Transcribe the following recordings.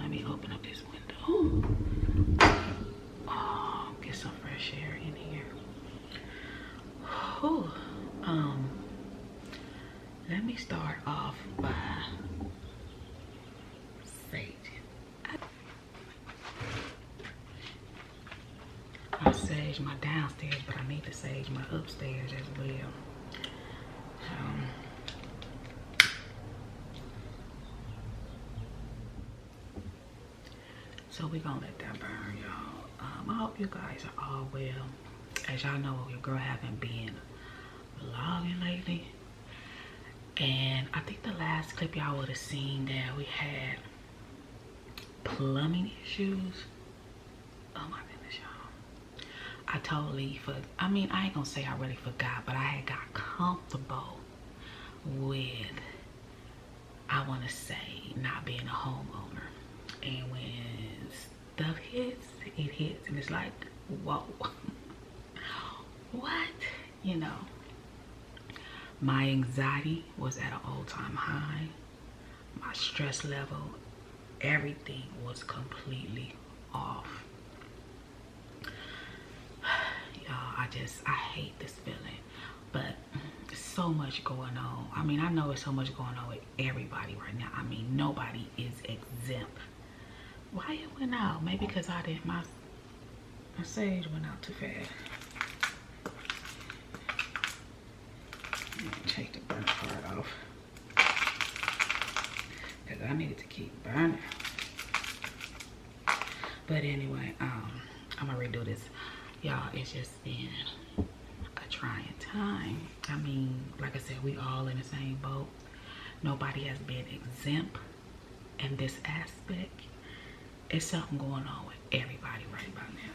Let me open up this window. Oh, get some fresh air in here. Whew. Let me start off by saging. I sage my downstairs, but I need to sage my upstairs as well. So we gonna let that burn, y'all. I hope you guys are all well. As y'all know, your girl haven't been vlogging lately. And I think the last clip y'all would have seen that we had plumbing issues. Oh my goodness, y'all. I totally I mean, I ain't gonna say I really forgot, but I had got comfortable with, I wanna say, not being a homeowner. And when stuff hits, it hits, and it's like, whoa. What? You know, my anxiety was at an all-time high. My stress level, everything was completely off. Y'all, I hate this feeling, but so much going on. I mean, I know it's so much going on with everybody right now. I mean, nobody is exempt. Why it went out? Maybe because I did my sage went out too fast. Take the burnt part off, because I need it to keep burning. But anyway, I'm gonna redo this. Y'all, it's just been a trying time. I mean, like I said, we all in the same boat. Nobody has been exempt in this aspect. It's something going on with everybody right about now.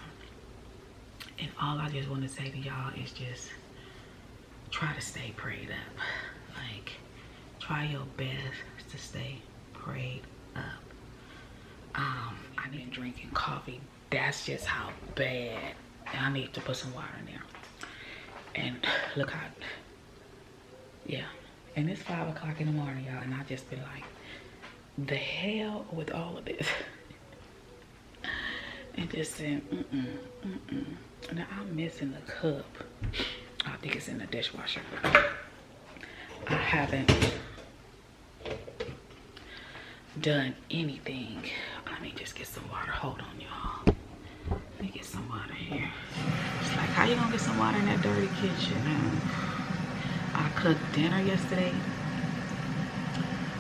And all I just want to say to y'all is just try to stay prayed up. Like, try your best to stay prayed up. I need drinking coffee. That's just how bad. I need to put some water in there. And look how, yeah. And it's 5 o'clock in the morning, y'all, and I just been like, the hell with all of this. And just saying, Now I'm missing the cup. I think it's in the dishwasher. I haven't done anything. Let me just get some water. Hold on, y'all. Let me get some water here. It's like, how you gonna get some water in that dirty kitchen? I cooked dinner yesterday,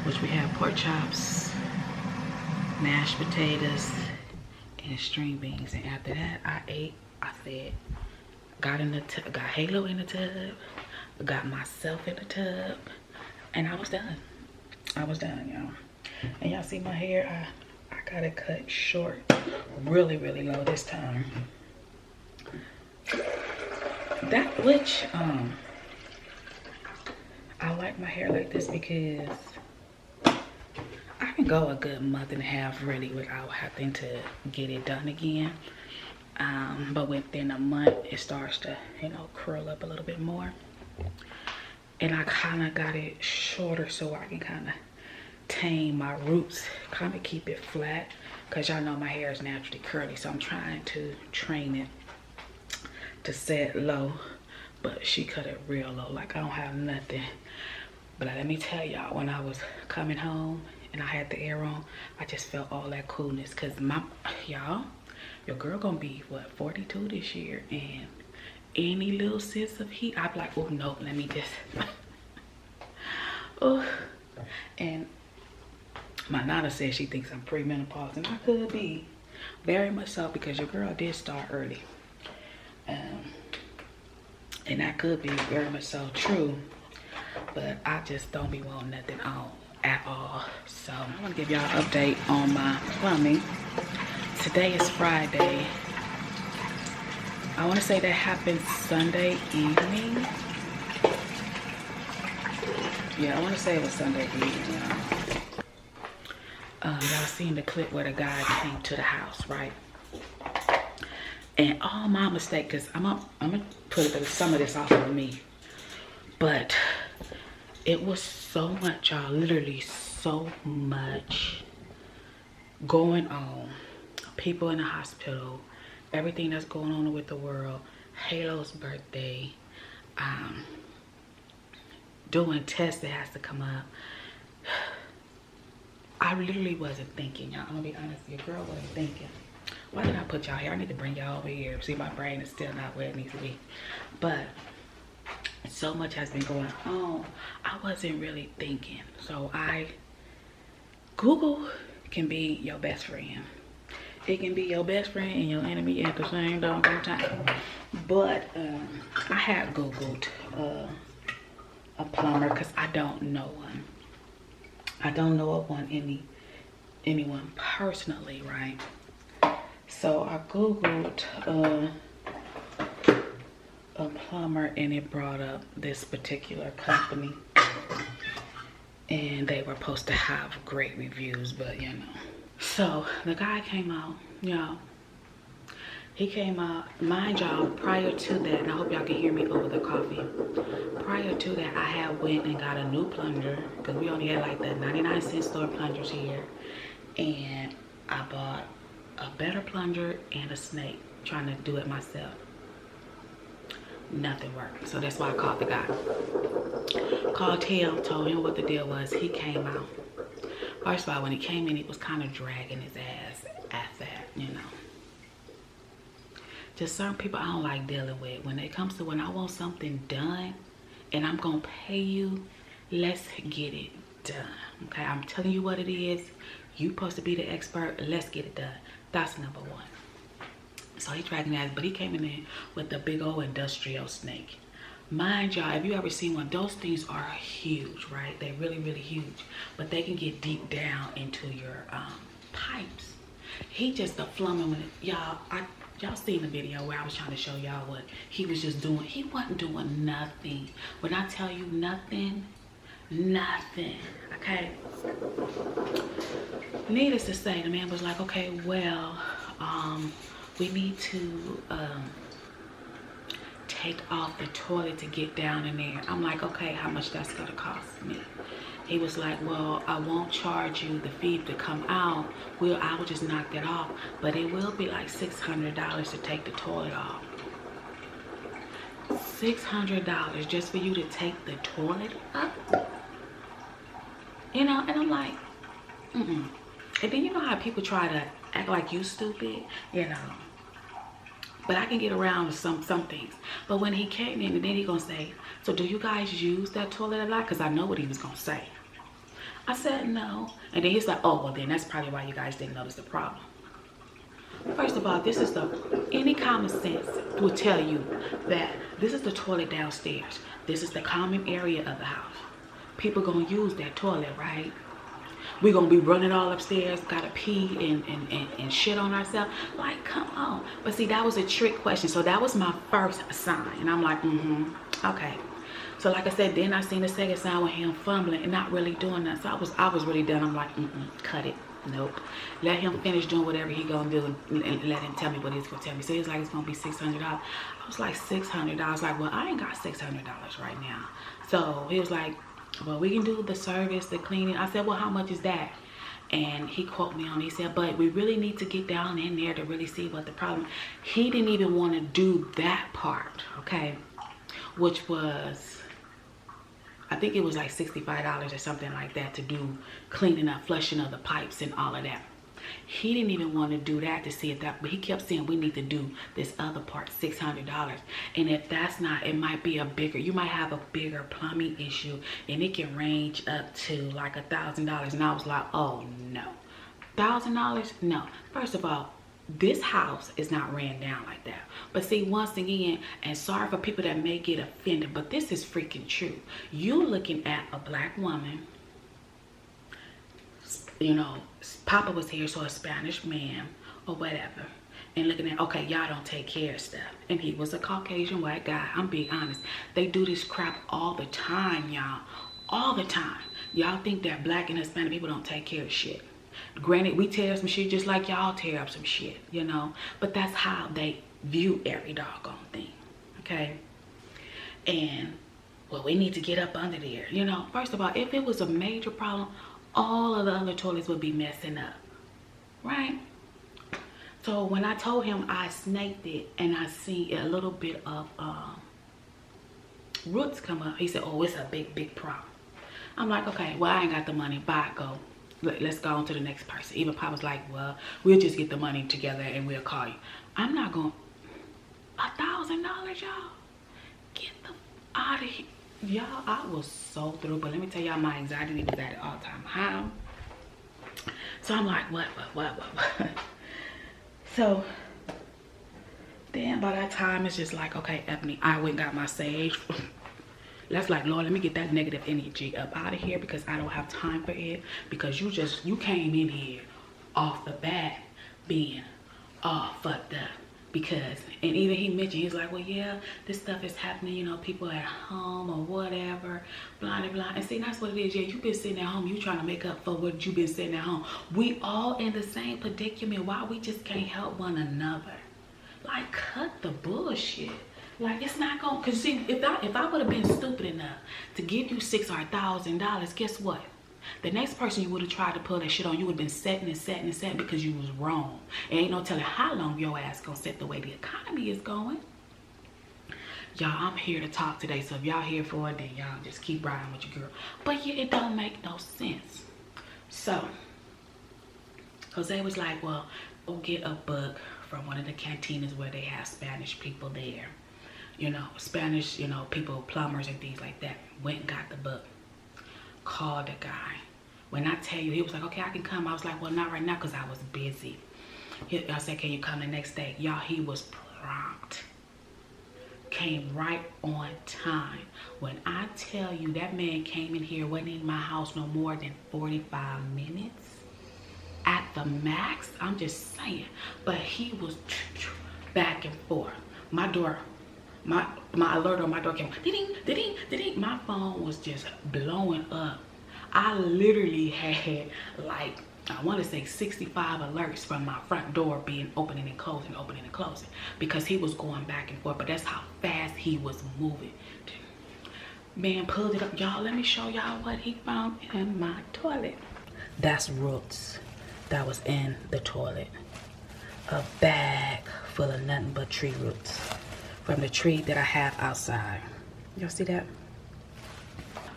which we had pork chops, mashed potatoes, and string beans. And after that, I ate. I said, got Halo in the tub, got myself in the tub, and I was done. I was done, y'all. And y'all see my hair? I got it cut short, really, really low this time. I like my hair like this because I can go a good month and a half really without having to get it done again. But within a month, it starts to, you know, curl up a little bit more. And I kind of got it shorter so I can kind of tame my roots, kind of keep it flat, because y'all know my hair is naturally curly, so I'm trying to train it to set low. But she cut it real low, like I don't have nothing. But let me tell y'all, when I was coming home and I had the air on, I just felt all that coolness, because y'all, your girl gonna be what, 42 this year, and any little sense of heat, I'd be like, oh no, let me just oh. And my nana says she thinks I'm premenopause, and I could be, very much so, because your girl did start early, and that could be very much so true. But I just don't be wanting nothing on at all. So I want to give y'all an update on my plumbing. Today is Friday. I want to say that happened Sunday evening. Yeah, I want to say it was Sunday evening. Y'all seen the clip where the guy came to the house, right? And all my mistake, because I'm gonna put some of this off of me, but it was so much, y'all, literally so much going on, people in the hospital, everything that's going on with the world, Halo's birthday, doing tests that has to come up. I literally wasn't thinking, y'all. I'm gonna be honest, your girl wasn't thinking. Why did I put y'all here? I need to bring y'all over here. See, my brain is still not where it needs to be. But so much has been going on. I wasn't really thinking. So Google can be your best friend. It can be your best friend and your enemy at the same doggone time. But I had Googled a plumber because I don't know one. I don't know of one, anyone personally, right? So I Googled a plumber and it brought up this particular company. And they were supposed to have great reviews, but you know. So the guy came out, y'all. He came out, mind y'all, prior to that, and I hope y'all can hear me over the coffee. Prior to that, I had went and got a new plunger because we only had like the 99-cent store plungers here. And I bought a better plunger and a snake, trying to do it myself. Nothing worked. So that's why I called the guy. Called him, told him what the deal was. He came out. First of all, when he came in, he was kind of dragging his ass at that, you know. Just certain people I don't like dealing with. When it comes to when I want something done and I'm gonna pay you, let's get it done. Okay, I'm telling you what it is. You supposed to be the expert. Let's get it done. That's number one. So he dragging ass, but he came in there with the big old industrial snake. Mind y'all, if you ever seen one, those things are huge, right? They're really, really huge, but they can get deep down into your pipes. He just a flumming with it. Y'all seen the video where I was trying to show y'all what he was just doing. He wasn't doing nothing. When I tell you nothing, okay? Needless to say, the man was like, okay, well, we need to take off the toilet to get down in there. I'm like, okay, how much that's gonna cost me? He was like, well, I won't charge you the fee to come out. I will just knock that off, but it will be like $600 to take the toilet off. $600 just for you to take the toilet up? You know, and I'm like, And then you know how people try to act like you stupid, you know. But I can get around some things. But when he came in, and then he gonna say, so do you guys use that toilet a lot? Because I know what he was gonna say. I said no. And then he's like, oh, well then that's probably why you guys didn't notice the problem. First of all, this is any common sense will tell you that this is the toilet downstairs. This is the common area of the house. People gonna use that toilet, right? We're gonna be running all upstairs, gotta pee and shit on ourselves. Like, come on. But see, that was a trick question. So that was my first sign. And I'm like, okay. So like I said, then I seen the second sign with him fumbling and not really doing that. So I was really done. I'm like, cut it. Nope. Let him finish doing whatever he gonna do and let him tell me what he's gonna tell me. So he's like, it's gonna be $600. I was like, $600. Like, well, I ain't got $600 right now. So he was like, well, we can do the service, the cleaning. I said, well, how much is that? And he quoted me on it. He said, but we really need to get down in there to really see what the problem. He didn't even want to do that part, okay? Which was, I think it was like $65 or something like that to do cleaning up, flushing of the pipes and all of that. He didn't even want to do that to see if that, but he kept saying we need to do this other part, $600. And if that's not, it might be you might have a bigger plumbing issue and it can range up to like $1,000. And I was like, oh no, $1,000? No. First of all, this house is not ran down like that. But see, once again, and sorry for people that may get offended, but this is freaking true. You looking at a black woman, you know, Papa was here, so a Spanish man or whatever, and looking at, okay, y'all don't take care of stuff. And he was a Caucasian white guy. I'm being honest. They do this crap all the time, y'all. All the time. Y'all think that black and Hispanic people don't take care of shit. Granted, we tear up some shit just like y'all tear up some shit, you know. But that's how they view every doggone thing, okay? And, well, we need to get up under there. You know, first of all, if it was a major problem, all of the other toilets would be messing up. right? So when I told him I snaked it and I see a little bit of roots come up, he said, oh, it's a big problem. I'm like, okay, well, I ain't got the money. Bye, go. Let's go on to the next person. Even Pop was like, well, we'll just get the money together and we'll call you. I'm not going, $1,000, y'all. Get the out of here. Y'all, I was so through, but let me tell y'all, my anxiety was at an all-time high. So I'm like, what? So then by that time, it's just like, okay, Ebony, I went and got my sage. That's like, Lord, let me get that negative energy up out of here because I don't have time for it. Because you came in here off the bat being all fucked up. Because, and even he mentioned, he's like, well, yeah, this stuff is happening, you know, people at home or whatever, blah, blah. And see, that's what it is. Yeah, you've been sitting at home. You trying to make up for what you've been sitting at home. We all in the same predicament. Why we just can't help one another? Like, cut the bullshit. Like, it's not going to, because see, if I would have been stupid enough to give you $6,000 or $1,000, guess what? The next person you would have tried to pull that shit on, you would have been setting because you was wrong. And ain't no telling how long your ass gonna set the way the economy is going. Y'all, I'm here to talk today, so if y'all here for it, then y'all just keep riding with your girl. But yeah, it don't make no sense. So, Jose was like, well, go get a book from one of the cantinas where they have Spanish people there. You know, Spanish, you know, people, plumbers and things like that. Went and got the book. Called the guy. When I tell you, he was like, okay, I can come. I was like, well, not right now because I was busy. I said, can you come the next day? Y'all, he was prompt. Came right on time. When I tell you that man came in here, wasn't in my house no more than 45 minutes. At the max, I'm just saying. But he was back and forth. My door, my alert on my door came, ding. My phone was just blowing up. I literally had like, I want to say 65 alerts from my front door being opening and closing because he was going back and forth. But that's how fast he was moving. Man pulled it up. Y'all, let me show y'all what he found in my toilet. That's roots that was in the toilet. A bag full of nothing but tree roots from the tree that I have outside. Y'all see that?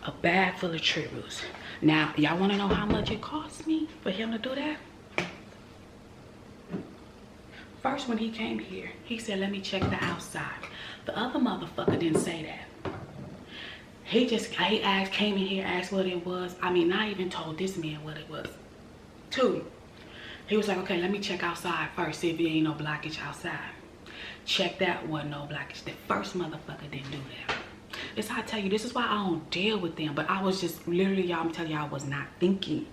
A bag full of tree roots. Now, y'all want to know how much it cost me for him to do that? First, when he came here, he said, let me check the outside. The other motherfucker didn't say that. He came in here, asked what it was. I mean, I even told this man what it was. Two, he was like, okay, let me check outside first, see if there ain't no blockage outside. Check that, wasn't no blockage. The first motherfucker didn't do that. It's how I tell you, this is why I don't deal with them. But I was just literally, y'all, I'm telling you, I was not thinking.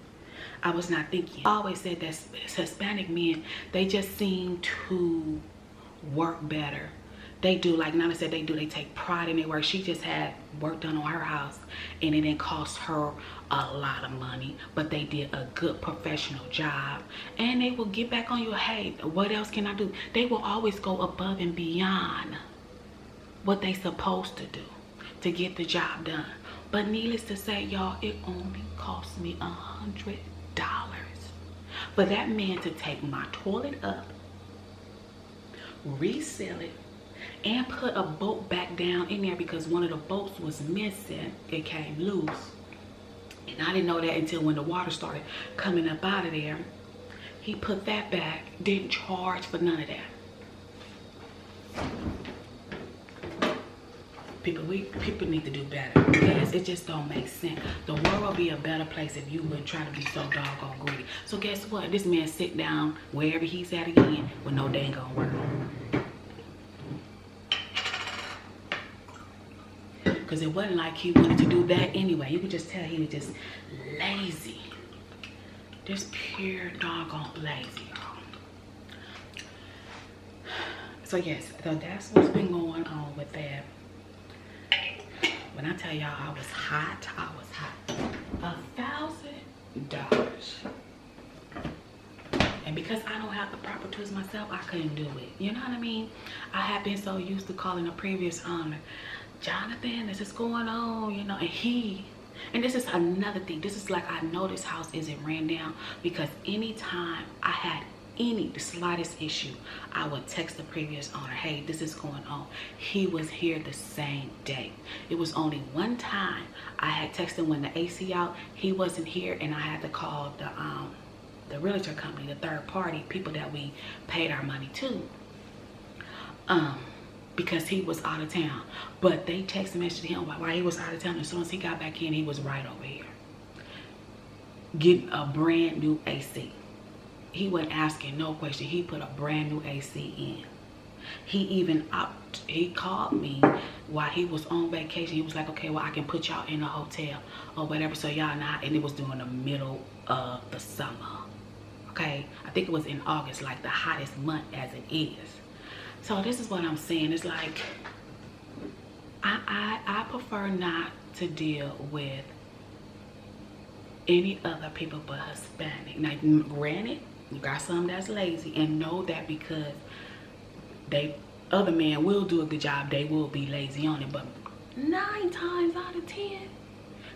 I was not thinking. I always said that Hispanic men, they just seem to work better. They do, like Nana said, they take pride in their work. She just had work done on her house and it didn't cost her a lot of money, but they did a good professional job. And they will get back on you, hey, what else can I do? They will always go above and beyond what they supposed to do to get the job done. But needless to say, y'all, it only cost me $100 for that man to take my toilet up, reseal it, and put a bolt back down in there because one of the bolts was missing. It came loose. And I didn't know that until when the water started coming up out of there. He put that back, didn't charge for none of that. People need to do better because it just don't make sense. The world will be a better place if you wouldn't try to be so doggone greedy. So guess what? This man sit down wherever he's at again with no dang on work. Because it wasn't like he wanted to do that anyway. You could just tell he was just lazy. Just pure doggone lazy, y'all. So yes, so that's what's been going on with that. When I tell y'all I was hot, $1,000. And because I don't have the proper tools myself, I couldn't do it. You know what I mean? I have been so used to calling a previous owner, Jonathan, this is going on, you know, and he And this is another thing. This is like, I know this house isn't ran down because anytime I had the slightest issue, I would text the previous owner, hey, this is going on. He was here the same day. It was only one time I had texted when the AC out, he wasn't here, and I had to call the realtor company, the third party, people that we paid our money to, because he was out of town. But they text messaged him while he was out of town. As soon as he got back in, he was right over here getting a brand new AC. He wasn't asking no question. He put a brand new AC in. He called me while he was on vacation. He was like, okay, well, I can put y'all in a hotel or whatever, so y'all not. And it was during the middle of the summer. Okay, I think it was in August, like the hottest month as it is. So this is what I'm saying. It's like, I prefer not to deal with any other people but Hispanic. Now, granted, you got some that's lazy, and know that because other men will do a good job, they will be lazy on it. But 9 times out of 10,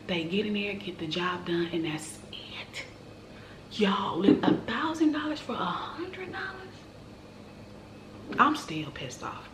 they get in there, get the job done, and that's it. Y'all, $1,000 for $100? I'm still pissed off.